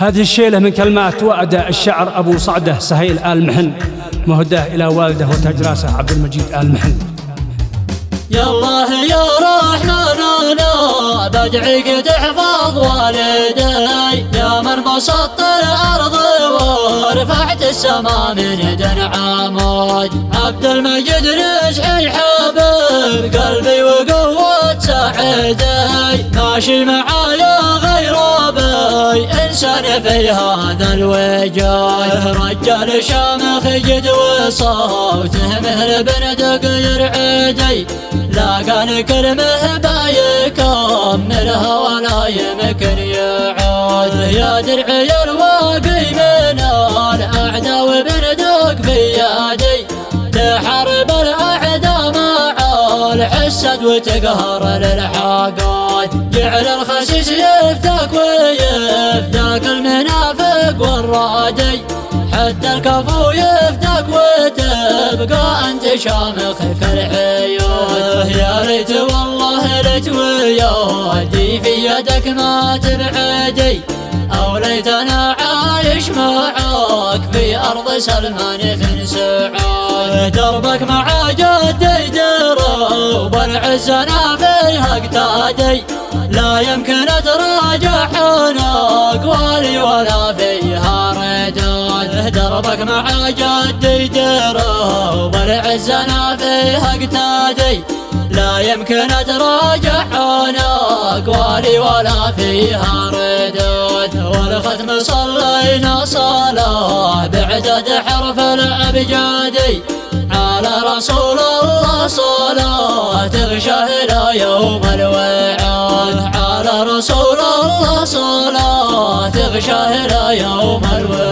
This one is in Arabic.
هذه الشيلة من كلمات وأدى الشاعر أبو صعدة سهيل آل محن، مهداه إلى والده وتاج راسه عبد المجيد آل محن. يا الله يا رحمن انا بدعيك تحفظ والدي، يا من بسطت الارض ورفعت السماء من دن عمود. عبد المجيد رزحي حبيب قلبي وقوة سعدي، ماشي معايا غير ابي انسان في هذا الوجود. رجال شامخ جد وصوته مثل بندق يرعدي، لا كان كلمه بايكملها ولا يمكن يعود. يا درعي الواقي من الاعداء وبندق في يدي، تحارب الاعداء مع الحسد وتقهر للحاقود. جعل الخسيس يفتك ويفتك المنافق والرادي، حتى الكفو يفتك وتبقى انت شامخك العيون. يا ريت والله ليت ويودي في يدك ما تبعدي، او ليتنا عايش معاك في ارض سلمان بن سعود. دربك مع جدي دروب العز انا فيها اقتادي، لا يمكن اتراجع اقوالي ولا فيها ردود. دربك مع جدي دروب العز انا فيها اقتادي، لا يمكن اتراجع اقوالي ولا فيها ردود. والختم صلينا صلاه بعدد حرف الابجدي، على رسول الله صلاة تغشى الى يوم الوعاد. على رسول الله صلاة تغشى الى يوم الوعاد.